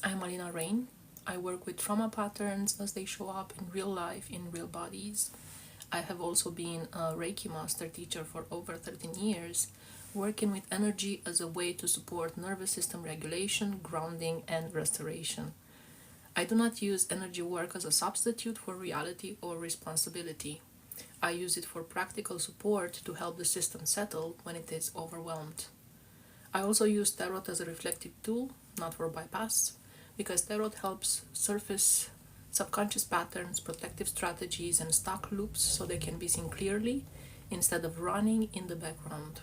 I'm Alina Rain. I work with trauma patterns as they show up in real life, in real bodies. I have also been a Reiki master teacher for over 13 years, working with energy as a way to support nervous system regulation, grounding, and restoration. I do not use energy work as a substitute for reality or responsibility. I use it for practical support to help the system settle when it is overwhelmed. I also use tarot as a reflective tool, not for bypass, because tarot helps surface subconscious patterns, protective strategies, and stuck loops so they can be seen clearly instead of running in the background.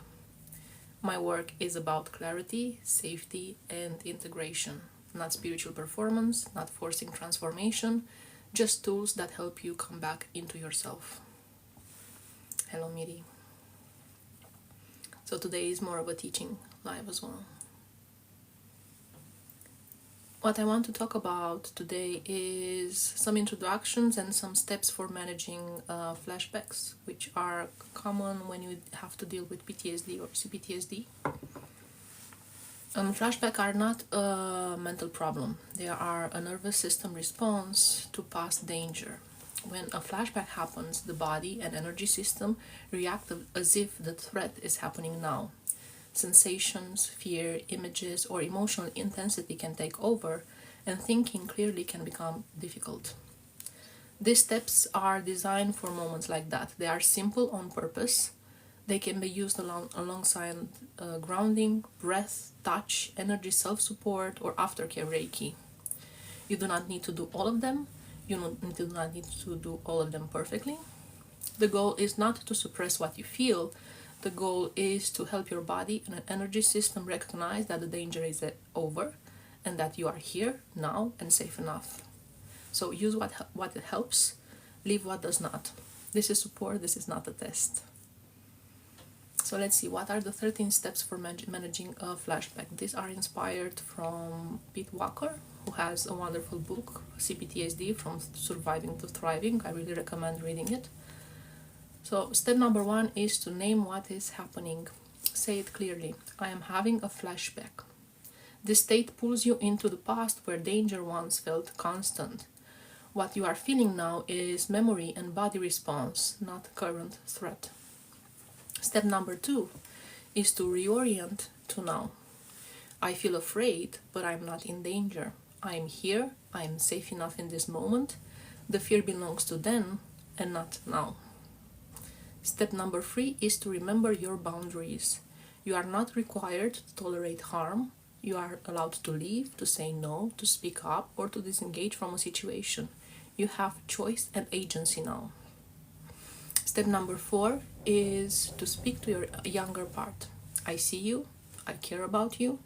My work is about clarity, safety, and integration, not spiritual performance, not forcing transformation, just tools that help you come back into yourself. Hello, Miri. So today is more of a teaching live as well. What I want to talk about today is some introductions and some steps for managing flashbacks, which are common when you have to deal with PTSD or CPTSD. Flashbacks are not a mental problem. They are a nervous system response to past danger. When a flashback happens, the body and energy system react as if the threat is happening now. Sensations, fear, images, or emotional intensity can take over, and thinking clearly can become difficult. These steps are designed for moments like that. They are simple on purpose. They can be used alongside grounding, breath, touch, energy self-support, or aftercare Reiki. You do not need to do all of them. You do not need to do all of them perfectly. The goal is not to suppress what you feel. The goal is to help your body and energy system recognize that the danger is over and that you are here now and safe enough. So use what helps, leave what does not. This is support, this is not a test. So let's see, what are the 13 steps for managing a flashback? These are inspired from Pete Walker, who has a wonderful book, CPTSD, From Surviving to Thriving. I really recommend reading it. So step number 1 is to name what is happening. Say it clearly. I am having a flashback. This state pulls you into the past where danger once felt constant. What you are feeling now is memory and body response, not current threat. Step number 2 is to reorient to now. I feel afraid, but I'm not in danger. I am here, I am safe enough in this moment. The fear belongs to then and not now. Step number 3 is to remember your boundaries. You are not required to tolerate harm. You are allowed to leave, to say no, to speak up, or to disengage from a situation. You have choice and agency now. Step number 4 is to speak to your younger part. I see you, I care about you,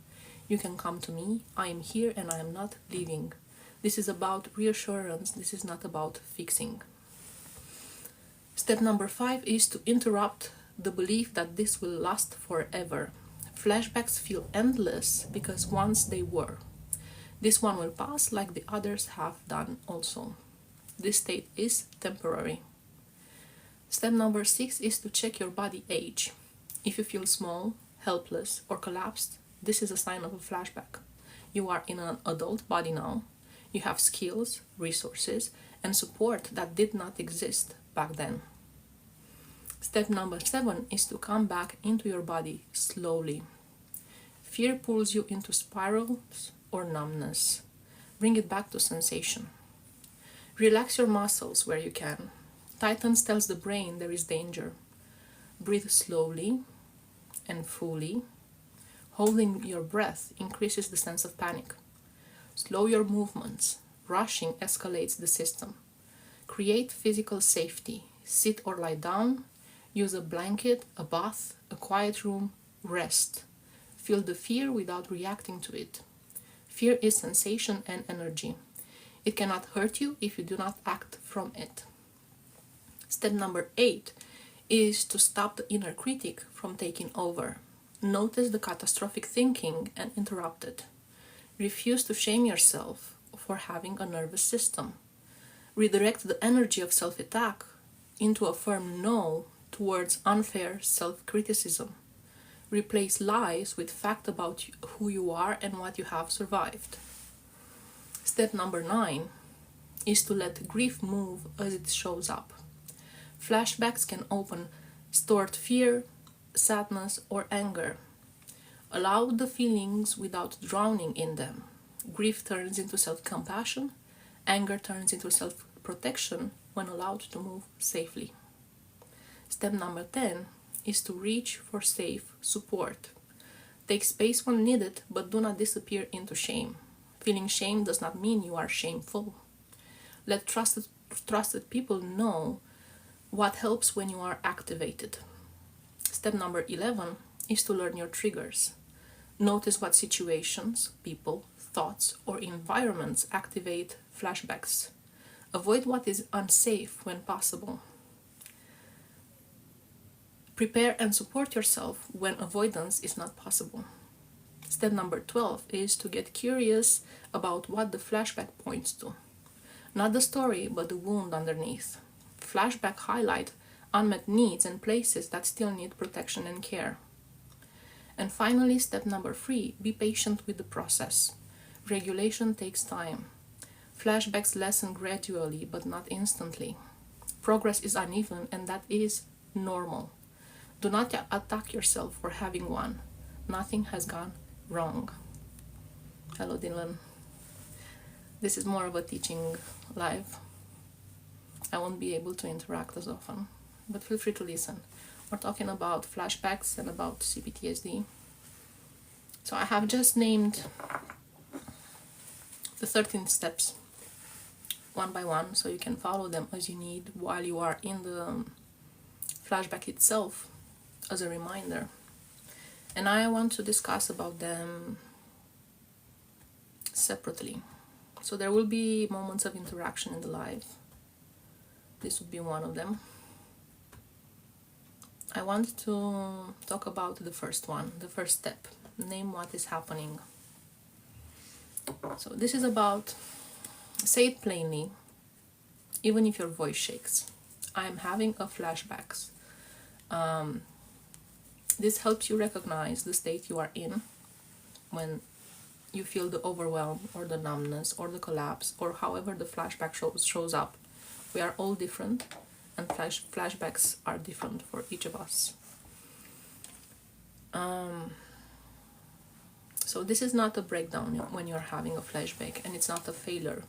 you can come to me, I am here and I am not leaving. This is about reassurance, this is not about fixing. Step number 5 is to interrupt the belief that this will last forever. Flashbacks feel endless because once they were. This one will pass like the others have done also. This state is temporary. Step number 6 is to check your body age. If you feel small, helpless, or collapsed, this is a sign of a flashback. You are in an adult body now. You have skills, resources, and support that did not exist back then. Step number 7 is to come back into your body slowly. Fear pulls you into spirals or numbness. Bring it back to sensation. Relax your muscles where you can. Tightness tells the brain there is danger. Breathe slowly and fully. Holding your breath increases the sense of panic. Slow your movements. Rushing escalates the system. Create physical safety. Sit or lie down. Use a blanket, a bath, a quiet room. Rest. Feel the fear without reacting to it. Fear is sensation and energy. It cannot hurt you if you do not act from it. Step number 8 is to stop the inner critic from taking over. Notice the catastrophic thinking and interrupt it. Refuse to shame yourself for having a nervous system. Redirect the energy of self-attack into a firm no towards unfair self-criticism. Replace lies with fact about who you are and what you have survived. Step number 9 is to Step number 9 is to let grief move as it shows up. Flashbacks can open stored fear, sadness, or anger. Allow the feelings without drowning in them. Grief turns into self-compassion, anger turns into self-protection when allowed to move safely. Step number 10 is to reach for safe support. Take space when needed, but do not disappear into shame. Feeling shame does not mean you are shameful. Let trusted people know what helps when you are activated. Step number 11 is to learn your triggers. Notice what situations, people, thoughts, or environments activate flashbacks. Avoid what is unsafe when possible. Prepare and support yourself when avoidance is not possible. Step number 12 is to get curious about what the flashback points to. Not the story, but the wound underneath. Flashback highlight unmet needs and places that still need protection and care. And finally, step number 3, be patient with the process. Regulation takes time. Flashbacks lessen gradually, but not instantly. Progress is uneven, and that is normal. Do not attack yourself for having one. Nothing has gone wrong. Hello, Dylan. This is more of a teaching live. I won't be able to interact as often, but feel free to listen. We're talking about flashbacks and about CPTSD. So I have just named the 13 steps one by one, so you can follow them as you need while you are in the flashback itself as a reminder. And I want to discuss about them separately. So there will be moments of interaction in the live. This would be one of them. I want to talk about the first one, the first step. Name what is happening. So this is about, say it plainly, even if your voice shakes. I'm having a flashbacks. This helps you recognize the state you are in when you feel the overwhelm or the numbness or the collapse or however the flashback shows up. We are all different, and flashbacks are different for each of us. So this is not a breakdown when you're having a flashback, and it's not a failure,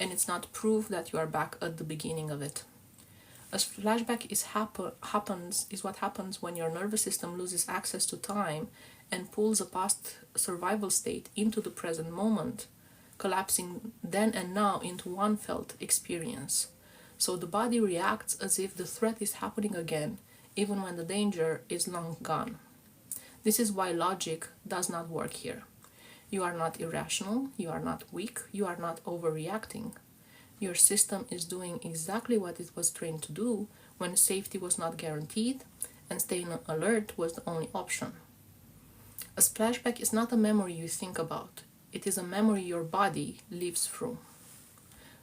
and it's not proof that you are back at the beginning of it. A flashback is what happens when your nervous system loses access to time and pulls a past survival state into the present moment, collapsing then and now into one felt experience. So the body reacts as if the threat is happening again, even when the danger is long gone. This is why logic does not work here. You are not irrational, you are not weak, you are not overreacting. Your system is doing exactly what it was trained to do when safety was not guaranteed and staying alert was the only option. A flashback is not a memory you think about. It is a memory your body lives through.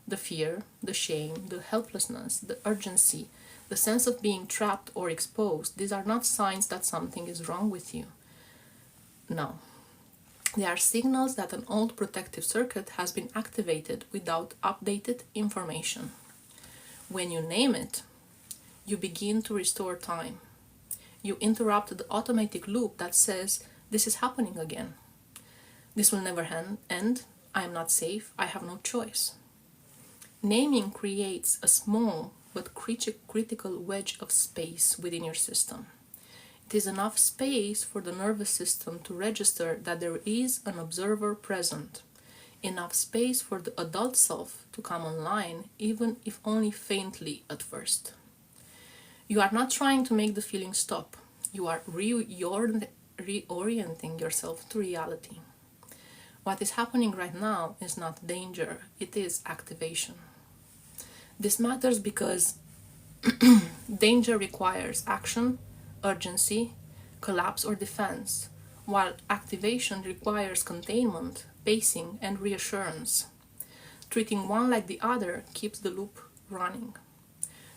The fear, the shame, the helplessness, the urgency, the sense of being trapped or exposed, these are not signs that something is wrong with you. No. They are signals that an old protective circuit has been activated without updated information. When you name it, you begin to restore time. You interrupt the automatic loop that says, this is happening again. This will never end. I am not safe. I have no choice. Naming creates a small but critical wedge of space within your system. It is enough space for the nervous system to register that there is an observer present. Enough space for the adult self to come online, even if only faintly at first. You are not trying to make the feeling stop. You are reorienting yourself to reality. What is happening right now is not danger, it is activation. This matters because danger requires action, urgency, collapse or defense, while activation requires containment, pacing, and reassurance. Treating one like the other keeps the loop running.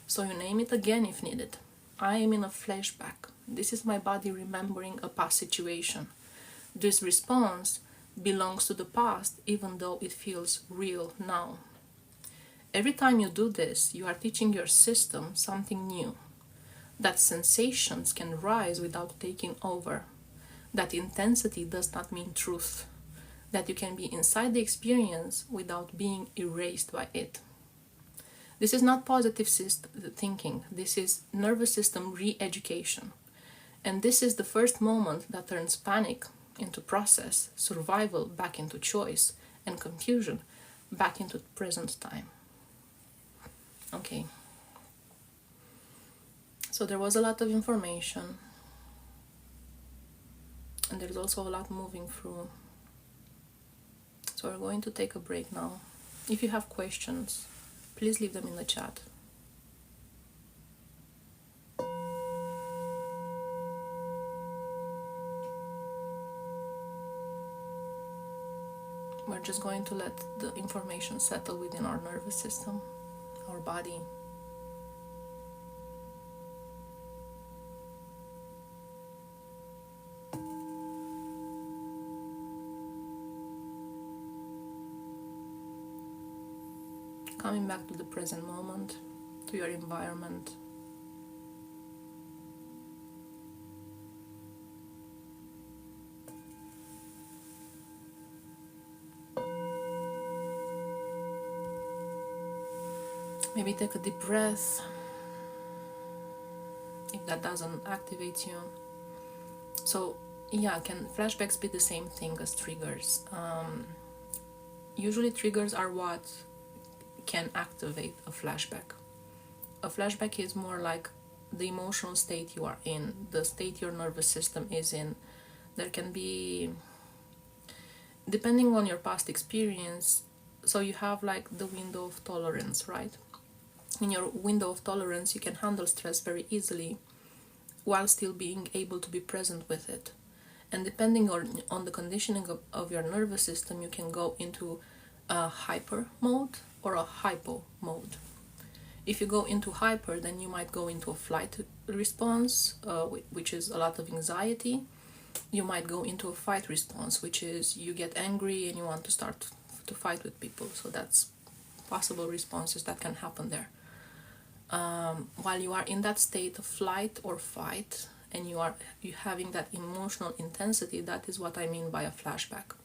So you name it again if needed. I am in a flashback. This is my body remembering a past situation. This response belongs to the past, even though it feels real now. Every time you do this, you are teaching your system something new. That sensations can rise without taking over. That intensity does not mean truth. That you can be inside the experience without being erased by it. This is not positive thinking. This is nervous system re-education. And this is the first moment that turns panic into process, survival back into choice, and confusion back into present time. Okay. So there was a lot of information, and there's also a lot moving through. So we're going to take a break now. If you have questions, please leave them in the chat. We're just going to let the information settle within our nervous system, our body. Coming back to the present moment, to your environment. Maybe take a deep breath if that doesn't activate you. So yeah, can flashbacks be the same thing as triggers? Usually triggers are what can activate a flashback. A flashback is more like the emotional state you are in, the state your nervous system is in. There can be, depending on your past experience, so you have like the window of tolerance, right? In your window of tolerance, you can handle stress very easily while still being able to be present with it. And depending on the conditioning of your nervous system, you can go into a hyper mode or a hypo mode. If you go into hyper, then you might go into a flight response, which is a lot of anxiety. You might go into a fight response, which is you get angry and you want to start to fight with people. So that's possible responses that can happen there. While you are in that state of flight or fight, and you having that emotional intensity, that is what I mean by a flashback.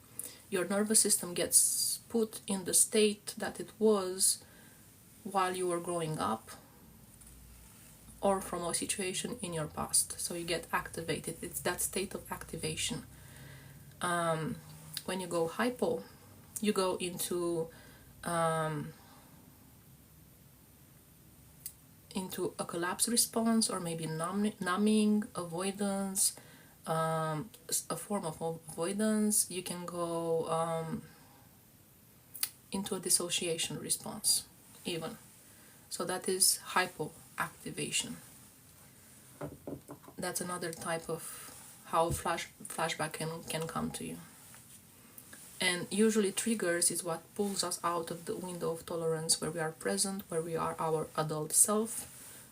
Your nervous system gets put in the state that it was while you were growing up, or from a situation in your past. So you get activated. It's that state of activation. When you go hypo, you go into a collapse response, or maybe numbing, avoidance, a form of avoidance. You can go into a dissociation response even. So that is hypoactivation. That's another type of how flashback can come to you. And usually triggers is what pulls us out of the window of tolerance, where we are present, where we are our adult self,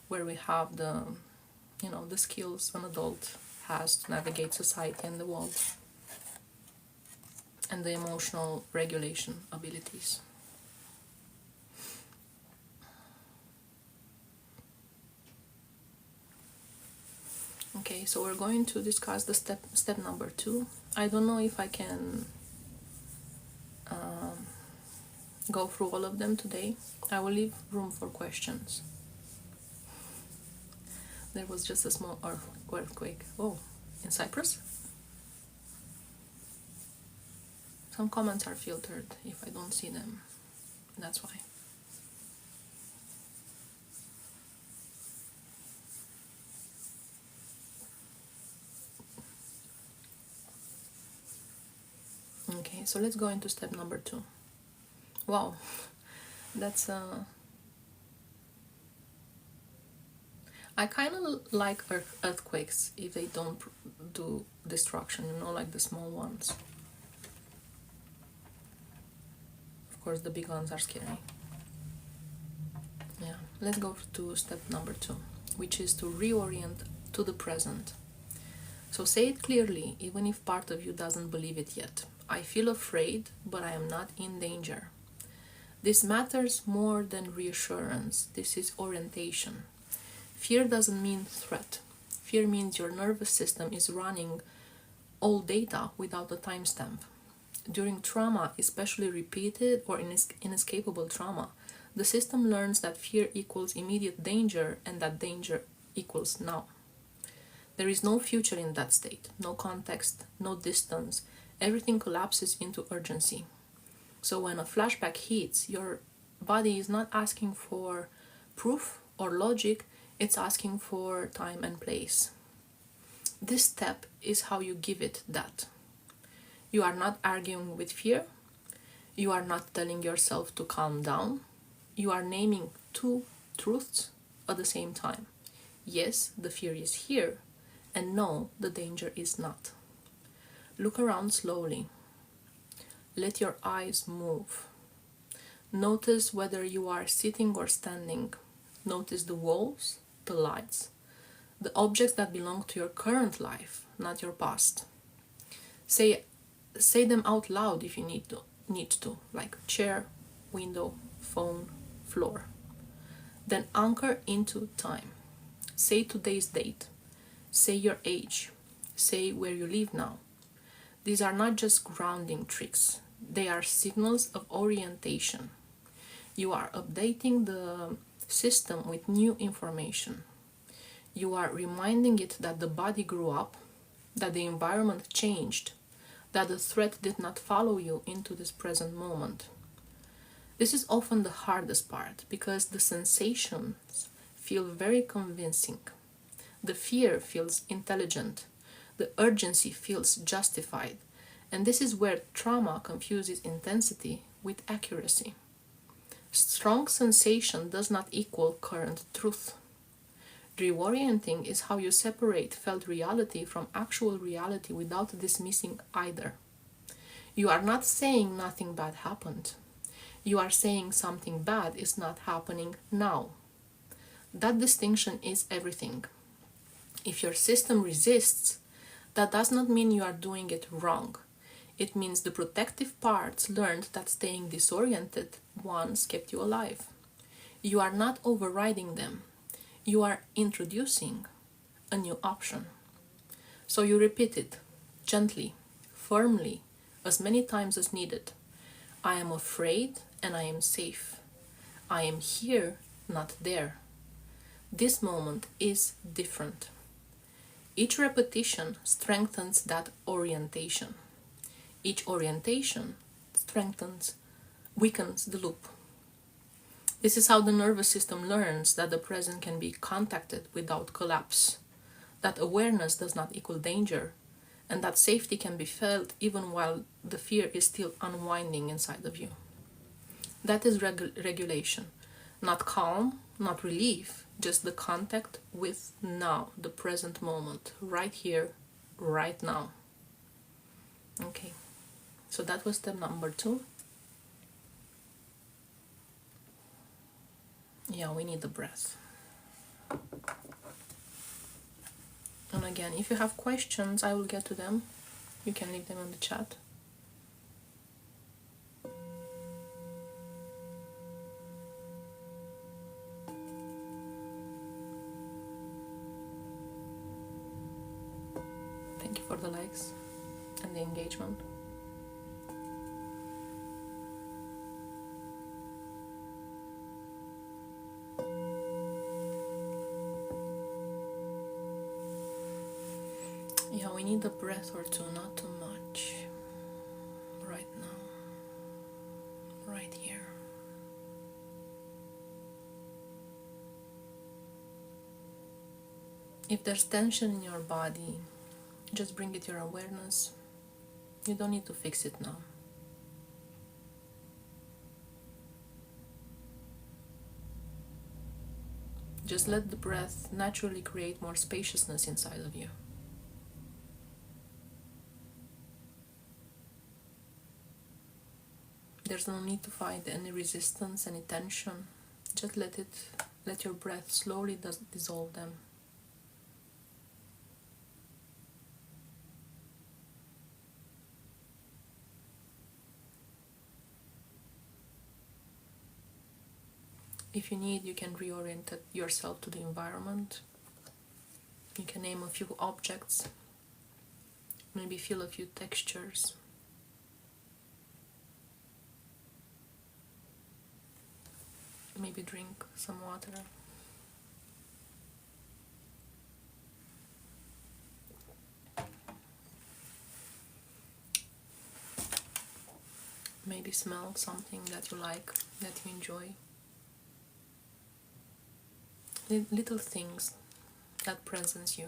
where we have the skills an adult has to navigate society and the world, and the emotional regulation abilities. Okay, so we're going to discuss the step number 2. I don't know if I can go through all of them today. I will leave room for questions. There was just a small earthquake. Oh, in Cyprus? Some comments are filtered. If I don't see them, that's why. Okay, so let's go into step number 2. Wow, that's I kind of like earthquakes if they don't do destruction, like the small ones. Of course, the big ones are scary. Yeah, let's go to step number 2, which is to reorient to the present. So say it clearly, even if part of you doesn't believe it yet. I feel afraid, but I am not in danger. This matters more than reassurance. This is orientation. Fear doesn't mean threat. Fear means your nervous system is running all data without a timestamp. During trauma, especially repeated or inescapable trauma, the system learns that fear equals immediate danger and that danger equals now. There is no future in that state, no context, no distance. Everything collapses into urgency. So when a flashback hits, your body is not asking for proof or logic, it's asking for time and place. This step is how you give it that. You are not arguing with fear. You are not telling yourself to calm down. You are naming two truths at the same time. Yes, the fear is here, and no, the danger is not. Look around slowly. Let your eyes move. Notice whether you are sitting or standing. Notice the walls, the lights, the objects that belong to your current life, not your past. Say them out loud if you need to, like chair, window, phone, floor. Then anchor into time. Say today's date. Say your age. Say where you live now. These are not just grounding tricks. They are signals of orientation. You are updating the system with new information. You are reminding it that the body grew up, that the environment changed, that the threat did not follow you into this present moment. This is often the hardest part because the sensations feel very convincing. The fear feels intelligent. The urgency feels justified. And this is where trauma confuses intensity with accuracy. Strong sensation does not equal current truth. Reorienting is how you separate felt reality from actual reality without dismissing either. You are not saying nothing bad happened. You are saying something bad is not happening now. That distinction is everything. If your system resists, that does not mean you are doing it wrong. It means the protective parts learned that staying disoriented once kept you alive. You are not overriding them. You are introducing a new option. So you repeat it gently, firmly, as many times as needed. I am afraid and I am safe. I am here, not there. This moment is different. Each repetition strengthens that orientation. Each orientation weakens the loop. This is how the nervous system learns that the present can be contacted without collapse, that awareness does not equal danger, and that safety can be felt even while the fear is still unwinding inside of you. That is regulation, not calm, not relief, just the contact with now, the present moment, right here, right now. Okay, so that was step number 2. Yeah, we need the breath. And again, if you have questions, I will get to them. You can leave them in the chat. Thank you for the likes and the engagement. Yeah, we need a breath or two, not too much. Right now. Right here. If there's tension in your body, just bring it to your awareness. You don't need to fix it now. Just let the breath naturally create more spaciousness inside of you. There's no need to find any resistance, any tension. Just let your breath slowly dissolve them. If you need, you can reorient yourself to the environment. You can name a few objects, maybe feel a few textures. Maybe drink some water. Maybe smell something that you like, that you enjoy. Little things that presence you.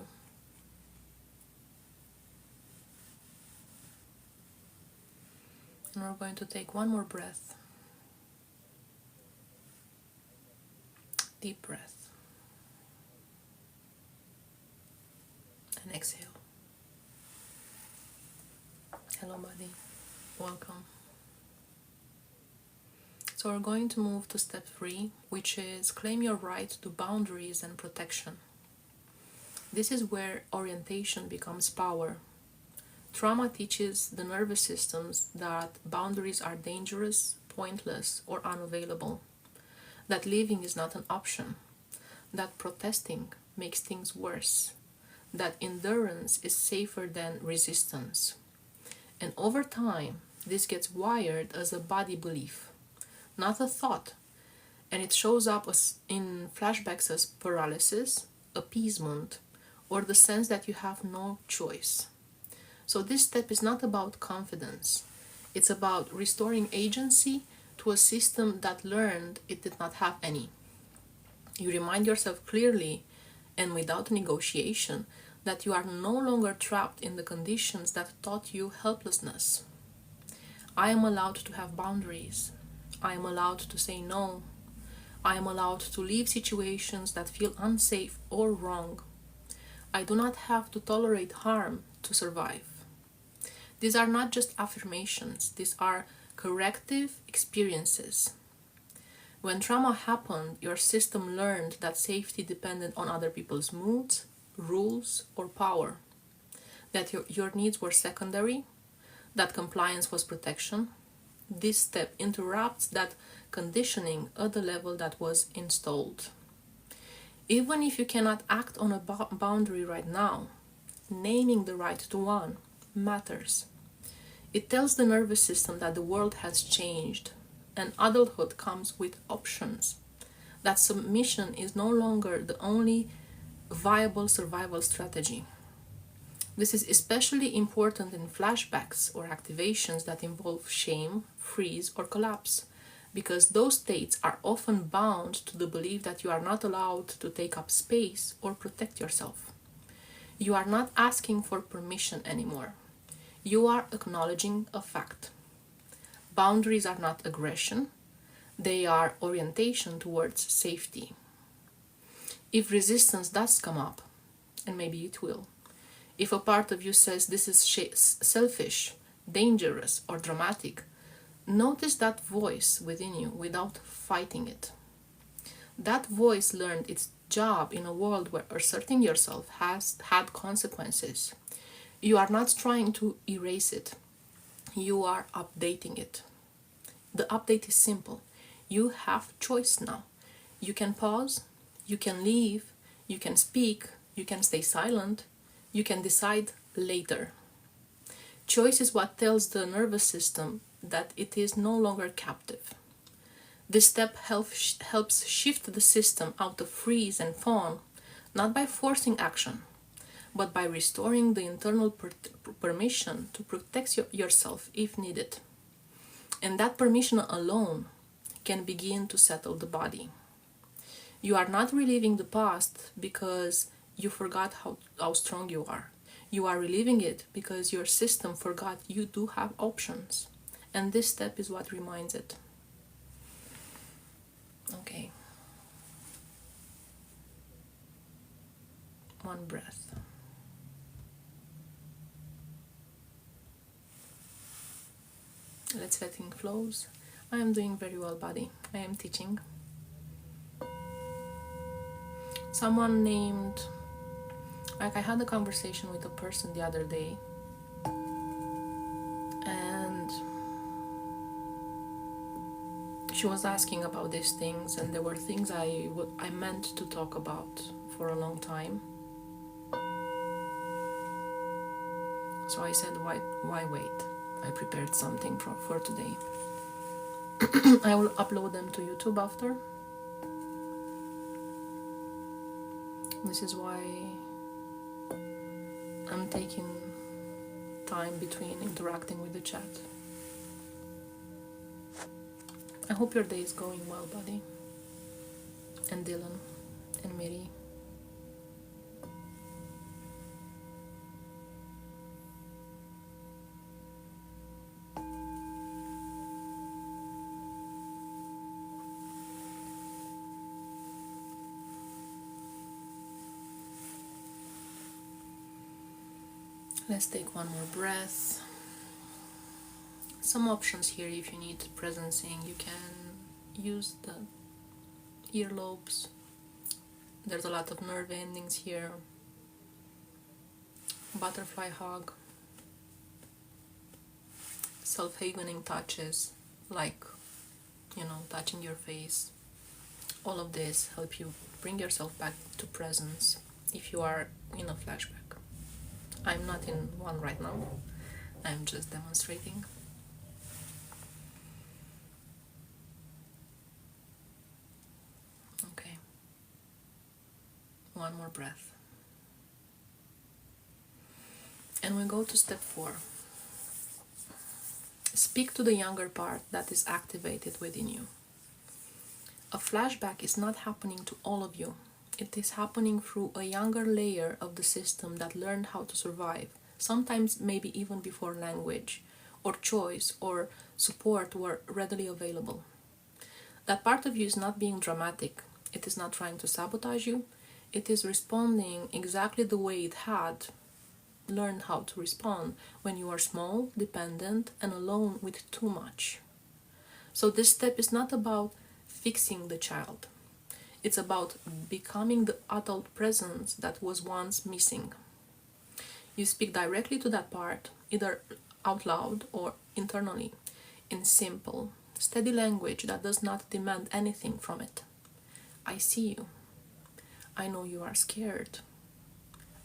And we're going to take one more breath. Deep breath. And exhale. Hello, body. Welcome. So we're going to move to step 3, which is claim your right to boundaries and protection. This is where orientation becomes power. Trauma teaches the nervous systems that boundaries are dangerous, pointless, or unavailable. That living is not an option. That protesting makes things worse. That endurance is safer than resistance. And over time, this gets wired as a body belief, not a thought, and it shows up as in flashbacks as paralysis, appeasement, or the sense that you have no choice. So this step is not about confidence. It's about restoring agency to a system that learned it did not have any. You remind yourself clearly and without negotiation that you are no longer trapped in the conditions that taught you helplessness. I am allowed to have boundaries. I am allowed to say no. I am allowed to leave situations that feel unsafe or wrong. I do not have to tolerate harm to survive. These are not just affirmations, these are corrective experiences. When trauma happened, your system learned that safety depended on other people's moods, rules, or power. That your needs were secondary, that compliance was protection. This step interrupts that conditioning at the level that was installed. Even if you cannot act on a boundary right now, naming the right to one matters. It tells the nervous system that the world has changed and adulthood comes with options. That submission is no longer the only viable survival strategy. This is especially important in flashbacks or activations that involve shame, freeze, or collapse, because those states are often bound to the belief that you are not allowed to take up space or protect yourself. You are not asking for permission anymore. You are acknowledging a fact. Boundaries are not aggression, they are orientation towards safety. If resistance does come up, and maybe it will, if a part of you says this is selfish, dangerous, or dramatic, notice that voice within you without fighting it. That voice learned its job in a world where asserting yourself has had consequences. You are not trying to erase it. You are updating it. The update is simple. You have choice now. You can pause, you can leave, you can speak, you can stay silent, you can decide later. Choice is what tells the nervous system that it is no longer captive. This step helps shift the system out of freeze and fawn, not by forcing action, but by restoring the internal permission to protect yourself if needed. And that permission alone can begin to settle the body. You are not reliving the past because you forgot how strong you are. You are reliving it because your system forgot you do have options. And this step is what reminds it. Okay. One breath. Let's let in flows. I am doing very well, body. I am teaching. Someone named, I had a conversation with a person the other day, and She was asking about these things, and there were things I meant to talk about for a long time. So I said, why wait? I prepared something for today. I will upload them to YouTube after. This is why I'm taking time between interacting with the chat. I hope your day is going well, buddy. And Dylan and Miri. Let's take one more breath. Some options here if you need presencing. You can use the earlobes. There's a lot of nerve endings here. Butterfly hug. Self-havening touches, like, touching your face. All of this help you bring yourself back to presence if you are in a flashback. I'm not in one right now. I'm just demonstrating. Okay. One more breath. And we go to step 4. Speak to the younger part that is activated within you. A flashback is not happening to all of you. It is happening through a younger layer of the system that learned how to survive, sometimes maybe even before language or choice or support were readily available. That part of you is not being dramatic. It is not trying to sabotage you. It is responding exactly the way it had learned how to respond when you are small, dependent, and alone with too much. So this step is not about fixing the child. It's about becoming the adult presence that was once missing. You speak directly to that part, either out loud or internally, in simple, steady language that does not demand anything from it. I see you. I know you are scared.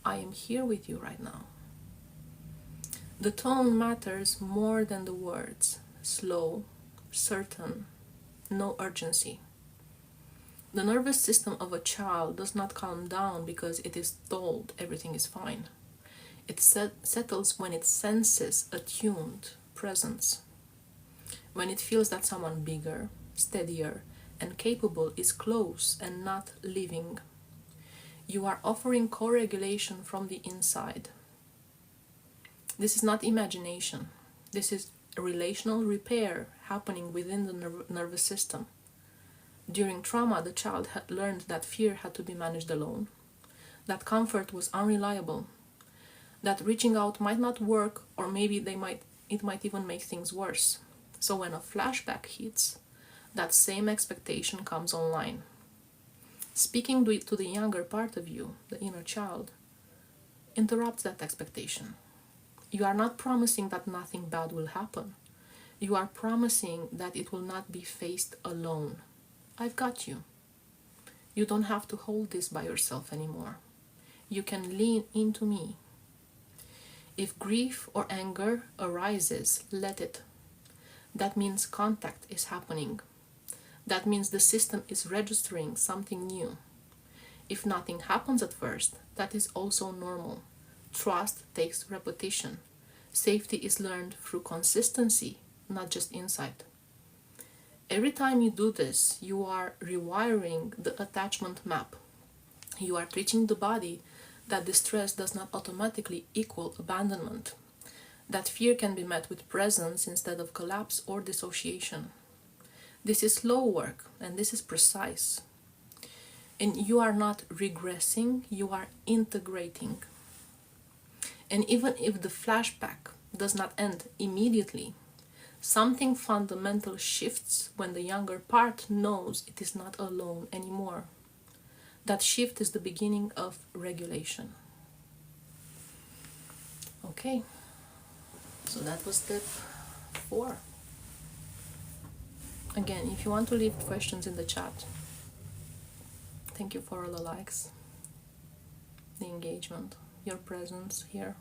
I am here with you right now. The tone matters more than the words. Slow, certain, no urgency. The nervous system of a child does not calm down because it is told everything is fine. It settles when it senses attuned presence. When it feels that someone bigger, steadier, and capable is close and not living. You are offering co-regulation from the inside. This is not imagination. This is relational repair happening within the nervous system. During trauma, the child had learned that fear had to be managed alone, that comfort was unreliable, that reaching out might not work, or maybe it might even make things worse. So when a flashback hits, that same expectation comes online. Speaking to the younger part of you, the inner child, interrupts that expectation. You are not promising that nothing bad will happen. You are promising that it will not be faced alone. I've got you. You don't have to hold this by yourself anymore. You can lean into me. If grief or anger arises, let it. That means contact is happening. That means the system is registering something new. If nothing happens at first, that is also normal. Trust takes repetition. Safety is learned through consistency, not just insight. Every time you do this, you are rewiring the attachment map. You are teaching the body that distress does not automatically equal abandonment, that fear can be met with presence instead of collapse or dissociation. This is slow work, and this is precise. And you are not regressing, you are integrating. And even if the flashback does not end immediately, something fundamental shifts when the younger part knows it is not alone anymore. That shift is the beginning of regulation. Okay, so that was step 4. Again, if you want to leave questions in the chat, thank you for all the likes, the engagement, your presence here.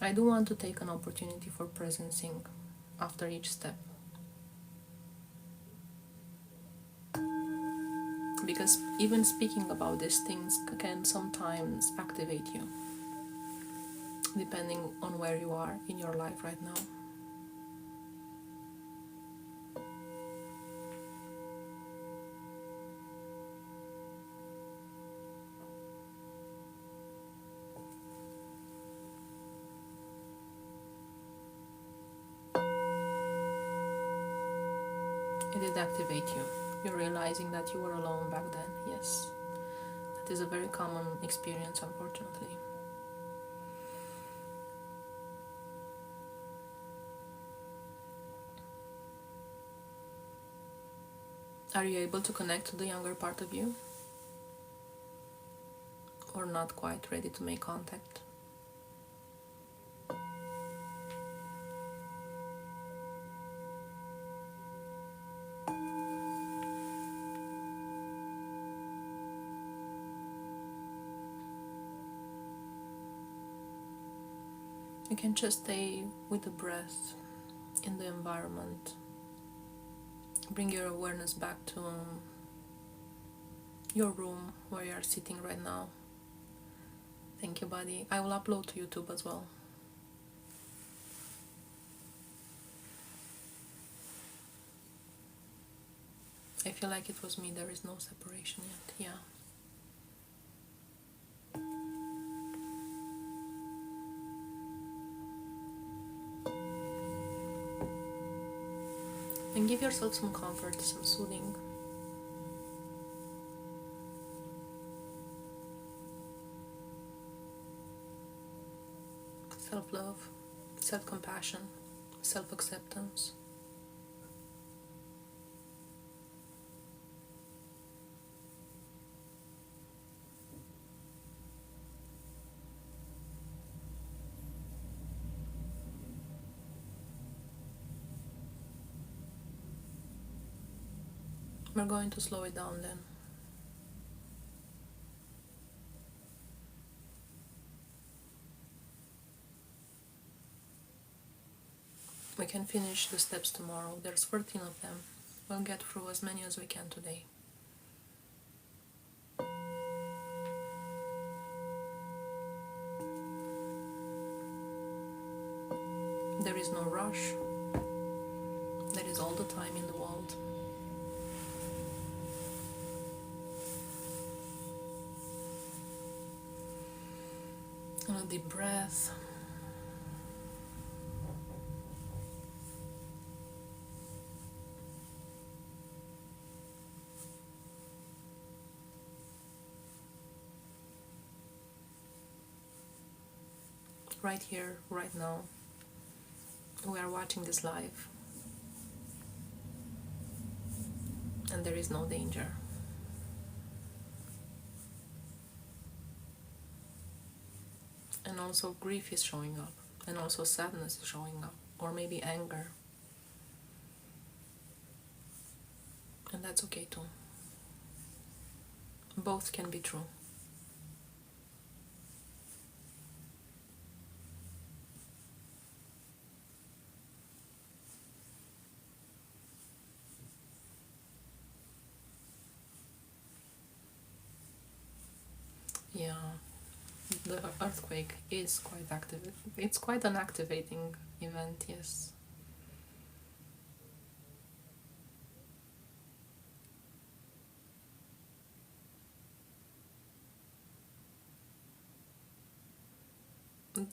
I do want to take an opportunity for presencing after each step, because even speaking about these things can sometimes activate you, depending on where you are in your life right now. It did activate you. You're realizing that you were alone back then. Yes, that is a very common experience, unfortunately. Are you able to connect to the younger part of you? Or not quite ready to make contact? You can just stay with the breath in the environment. Bring your awareness back to your room where you are sitting right now. Thank you, buddy. I will upload to YouTube as well. I feel like it was me. There is no separation yet. Yeah. And give yourself some comfort, some soothing. Self-love, self-compassion, self-acceptance. We're going to slow it down then. We can finish the steps tomorrow. There's 14 of them. We'll get through as many as we can today. There is no rush. There is all the time in the world. And a deep breath. Right here, right now, we are watching this live, and there is no danger. And also grief is showing up, and also sadness is showing up, or maybe anger. And that's okay too. Both can be true. Yeah, the earthquake is quite active. It's quite an activating event, yes.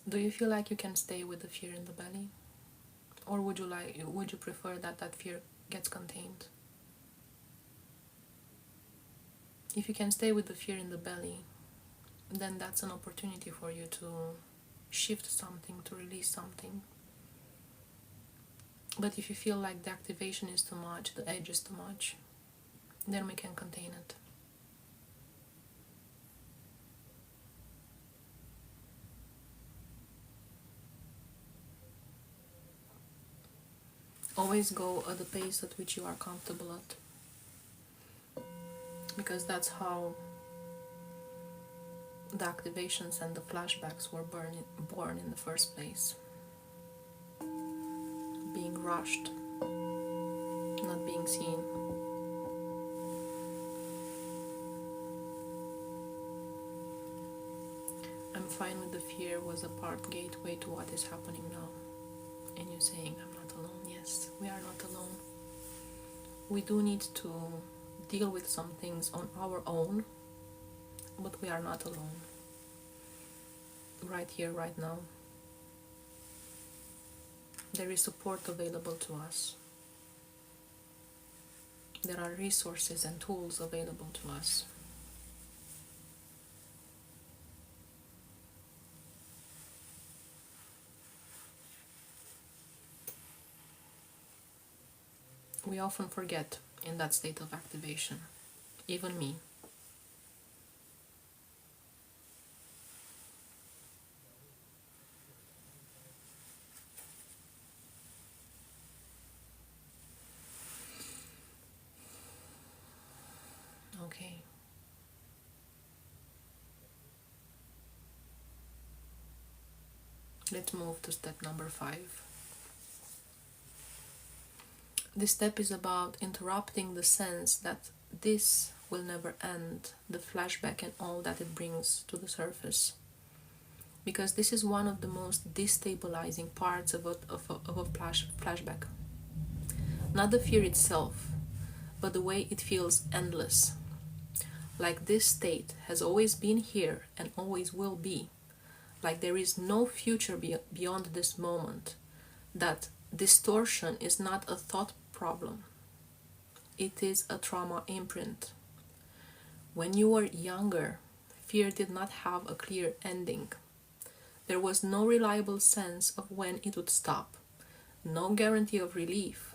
Do you feel like you can stay with the fear in the belly? Or would you prefer that that fear gets contained? If you can stay with the fear in the belly, then that's an opportunity for you to shift something, to release something. But if you feel like the activation is too much, the edge is too much, then we can contain it. Always go at the pace at which you are comfortable at, because that's how the activations and the flashbacks were born in the first place. Being rushed, not being seen. I'm fine with the fear was a part gateway to what is happening now. And you're saying, I'm not alone. Yes, we are not alone. We do need to deal with some things on our own, but we are not alone. Right here, right now. There is support available to us. There are resources and tools available to us. We often forget in that state of activation, even me. Okay. Let's move to step number 5. This step is about interrupting the sense that this will never end, the flashback and all that it brings to the surface. Because this is one of the most destabilizing parts of a flashback. Not the fear itself, but the way it feels endless. Like this state has always been here and always will be. Like there is no future beyond this moment. That distortion is not a thought problem. It is a trauma imprint. When you were younger, fear did not have a clear ending. There was no reliable sense of when it would stop, no guarantee of relief,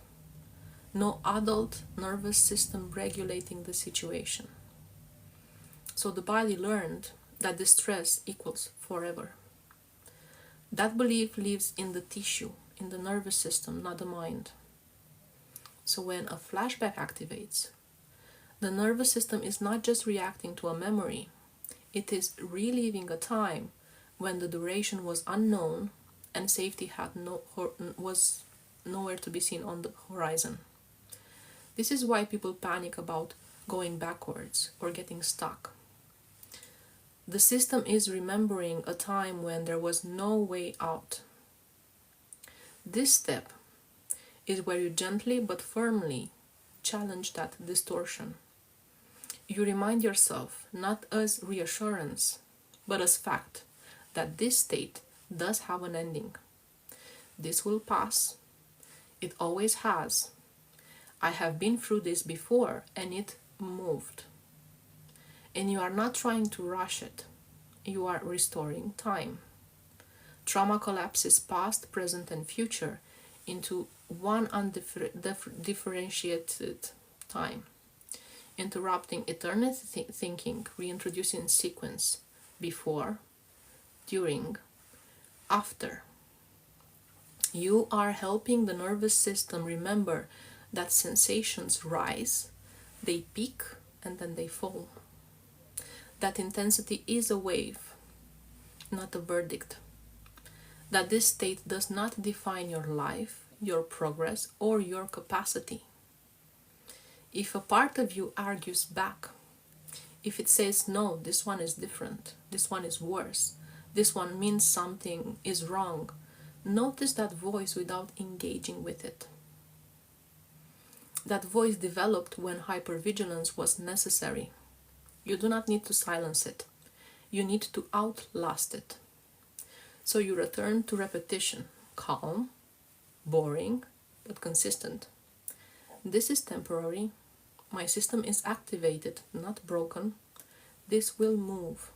no adult nervous system regulating the situation. So the body learned that distress equals forever. That belief lives in the tissue, in the nervous system, not the mind. So when a flashback activates, the nervous system is not just reacting to a memory, it is reliving a time when the duration was unknown and safety was nowhere to be seen on the horizon. This is why people panic about going backwards or getting stuck. The system is remembering a time when there was no way out. This step is where you gently but firmly challenge that distortion. You remind yourself, not as reassurance, but as fact, that this state does have an ending. This will pass. It always has. I have been through this before and it moved. And you are not trying to rush it. You are restoring time. Trauma collapses past, present, and future into one undifferentiated time, interrupting eternity thinking, reintroducing sequence before, during, after. You are helping the nervous system remember that sensations rise, they peak, and then they fall. That intensity is a wave, not a verdict. That this state does not define your life, your progress, or your capacity. If a part of you argues back, if it says, no, this one is different, this one is worse, this one means something is wrong, notice that voice without engaging with it. That voice developed when hypervigilance was necessary. You do not need to silence it. You need to outlast it. So you return to repetition, calm, boring, but consistent. This is temporary. My system is activated, not broken. This will move.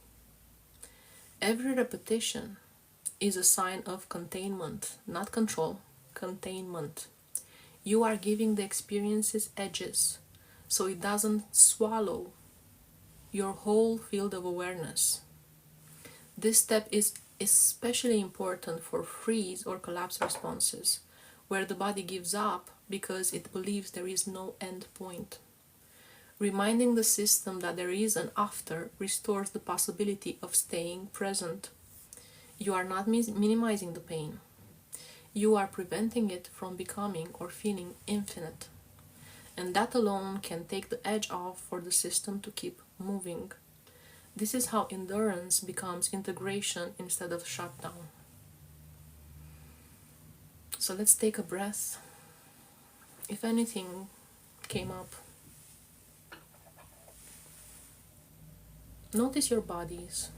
Every repetition is a sign of containment, not control, containment. You are giving the experiences edges, so it doesn't swallow your whole field of awareness. This step is especially important for freeze or collapse responses, where the body gives up because it believes there is no end point. Reminding the system that there is an after restores the possibility of staying present. You are not minimizing the pain. You are preventing it from becoming or feeling infinite. And that alone can take the edge off for the system to keep moving. This is how endurance becomes integration instead of shutdown. So let's take a breath. If anything came up, notice your bodies.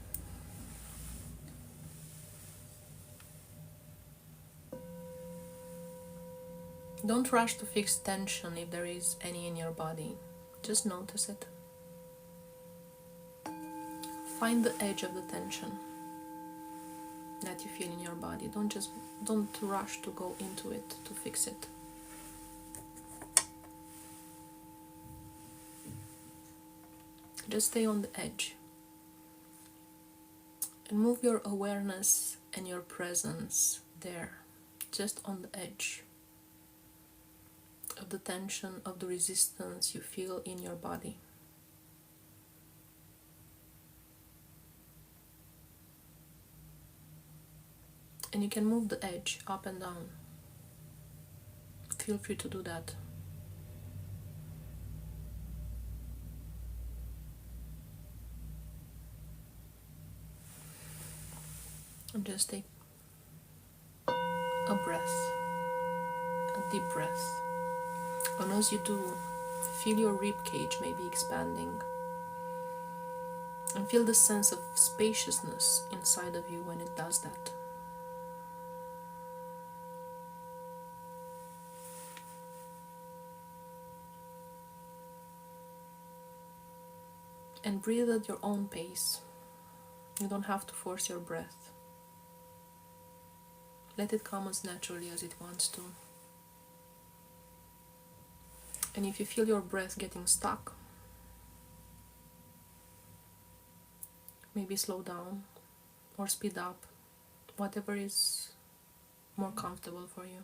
Don't rush to fix tension if there is any in your body. Just notice it. Find the edge of the tension that you feel in your body. Don't rush to go into it to fix it. Just stay on the edge and move your awareness and your presence there, just on the edge of the tension, of the resistance you feel in your body. And you can move the edge up and down. Feel free to do that. And just take a breath, a deep breath. And as you do, feel your rib cage maybe expanding. And feel the sense of spaciousness inside of you when it does that. And breathe at your own pace. You don't have to force your breath. Let it come as naturally as it wants to. And if you feel your breath getting stuck, maybe slow down or speed up, whatever is more comfortable for you.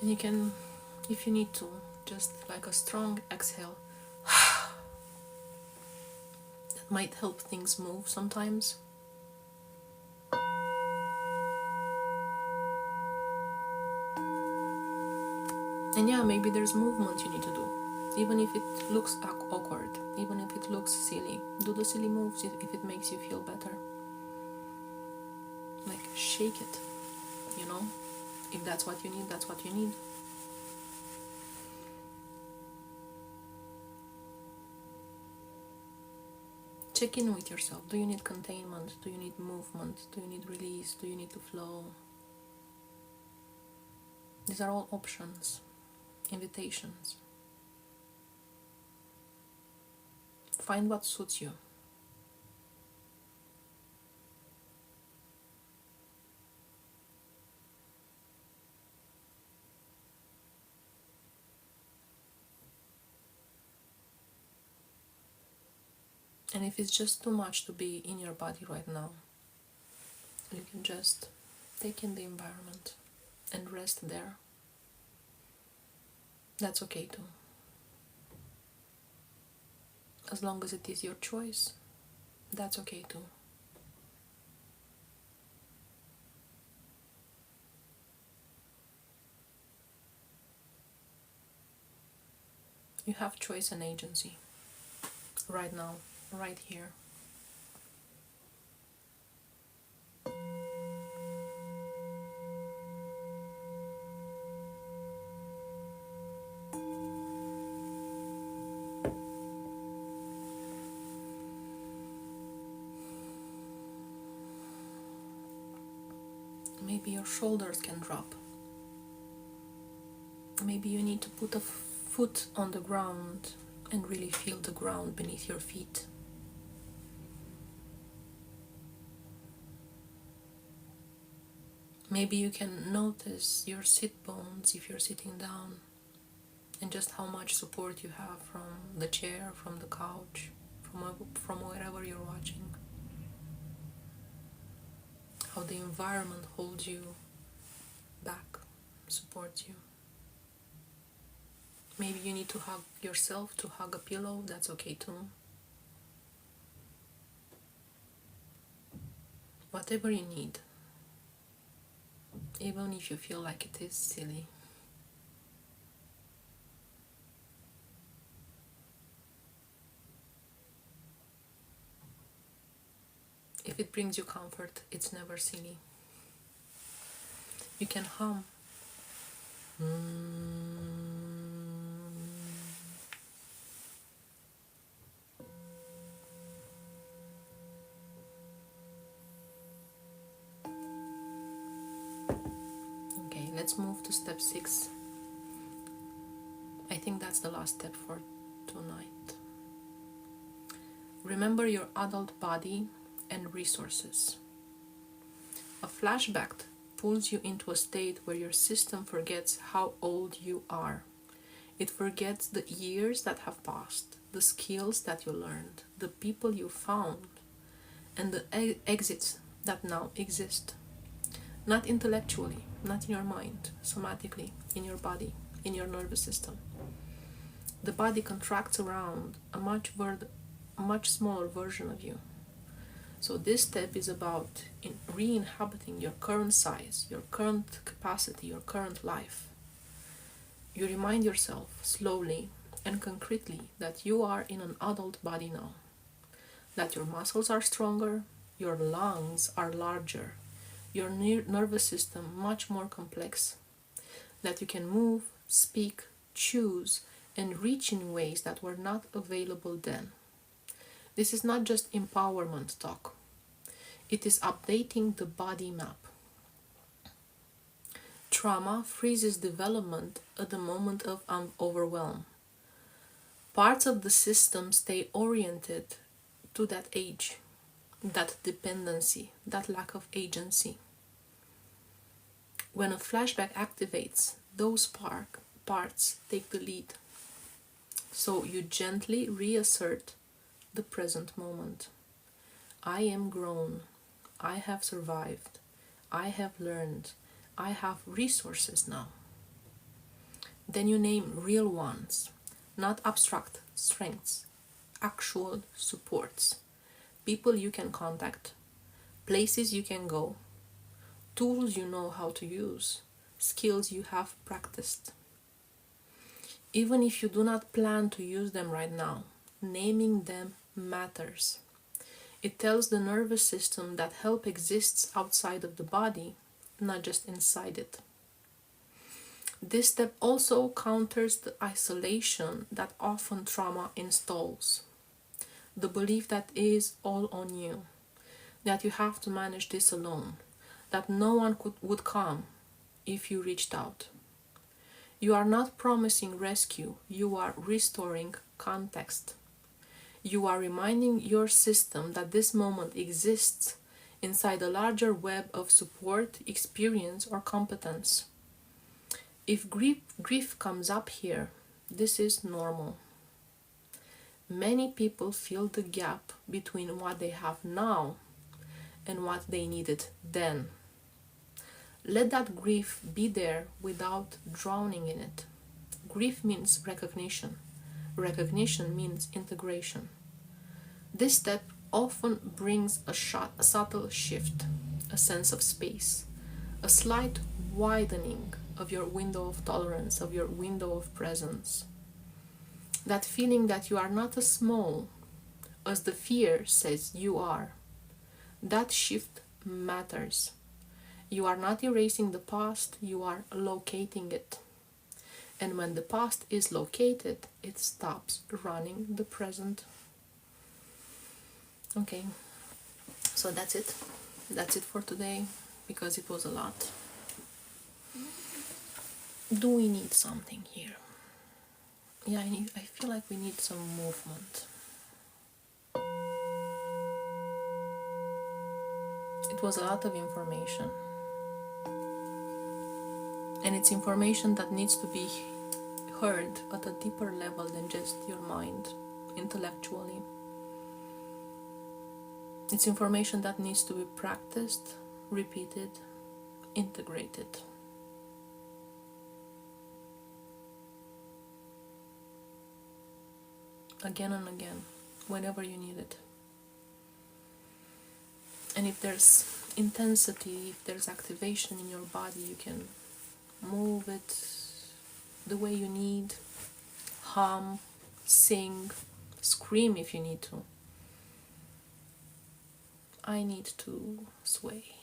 And you can, if you need to, just like a strong exhale. That might help things move sometimes. And yeah, maybe there's movement you need to do. Even if it looks awkward, even if it looks silly. Do the silly moves if it makes you feel better. Like, shake it, you know? If that's what you need, that's what you need. Check in with yourself. Do you need containment? Do you need movement? Do you need release? Do you need to flow? These are all options, invitations. Find what suits you. And if it's just too much to be in your body right now, you can just take in the environment and rest there. That's okay too. As long as it is your choice, that's okay too. You have choice and agency right now, right here. Maybe your shoulders can drop. Maybe you need to put a foot on the ground and really feel the ground beneath your feet. Maybe you can notice your sit bones if you're sitting down, and just how much support you have from the chair, from the couch, from wherever you're watching. How the environment holds you back, supports you. Maybe you need to hug yourself, to hug a pillow, that's okay too. Whatever you need, even if you feel like it is silly. If it brings you comfort, it's never silly. You can hum. Okay, let's move to step 6. I think that's the last step for tonight. Remember your adult body and resources. A flashback pulls you into a state where your system forgets how old you are. It forgets the years that have passed, the skills that you learned, the people you found, and the exits that now exist. Not intellectually, not in your mind, somatically, in your body, in your nervous system. The body contracts around a much smaller version of you. So this step is about re-inhabiting your current size, your current capacity, your current life. You remind yourself slowly and concretely that you are in an adult body now, that your muscles are stronger, your lungs are larger, your nervous system much more complex, that you can move, speak, choose, and reach in ways that were not available then. This is not just empowerment talk. It is updating the body map. Trauma freezes development at the moment of overwhelm. Parts of the system stay oriented to that age, that dependency, that lack of agency. When a flashback activates, those parts take the lead. So you gently reassert the present moment. I am grown. I have survived. I have learned. I have resources now. Then you name real ones, not abstract strengths, actual supports, people you can contact, places you can go, tools you know how to use, skills you have practiced. Even if you do not plan to use them right now, naming them matters. It tells the nervous system that help exists outside of the body, not just inside it. This step also counters the isolation that often trauma installs. The belief that it is all on you, that you have to manage this alone, that no one would come if you reached out. You are not promising rescue, you are restoring context. You are reminding your system that this moment exists inside a larger web of support, experience, or competence. If grief comes up here, this is normal. Many people feel the gap between what they have now and what they needed then. Let that grief be there without drowning in it. Grief means recognition. Recognition means integration. This step often brings a subtle shift, a sense of space, a slight widening of your window of tolerance, of your window of presence. That feeling that you are not as small as the fear says you are. That shift matters. You are not erasing the past, you are locating it. And when the past is located, it stops running the present. Okay, so that's it. That's it for today, because it was a lot. Do we need something here? Yeah, I feel like we need some movement. It was a lot of information. And it's information that needs to be heard at a deeper level than just your mind, intellectually. It's information that needs to be practiced, repeated, integrated. Again and again, whenever you need it. And if there's intensity, if there's activation in your body, you can move it the way you need, hum, sing, scream if you need to. I need to sway.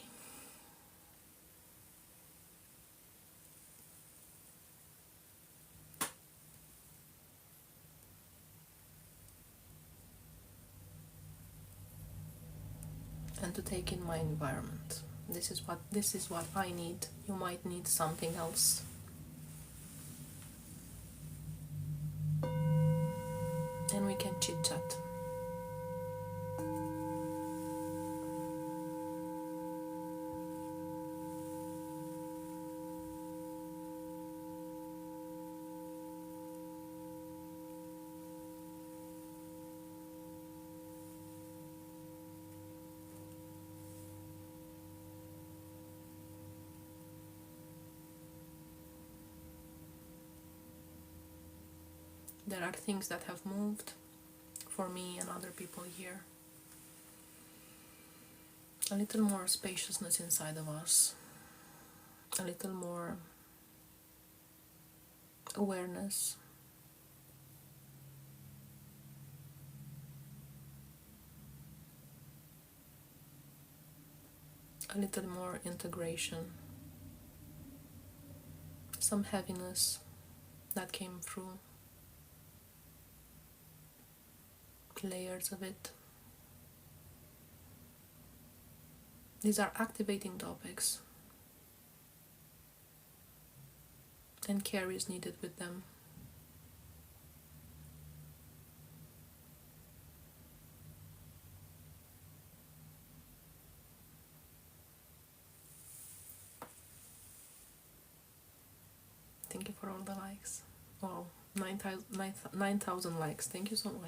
And to take in my environment. This is what I need. You might need something else. And we can chit chat. There are things that have moved for me and other people here. A little more spaciousness inside of us, a little more awareness, a little more integration, some heaviness that came through, layers of it. These are activating topics, and care is needed with them. Thank you for all the likes. Wow, 9,000 likes. Thank you so much.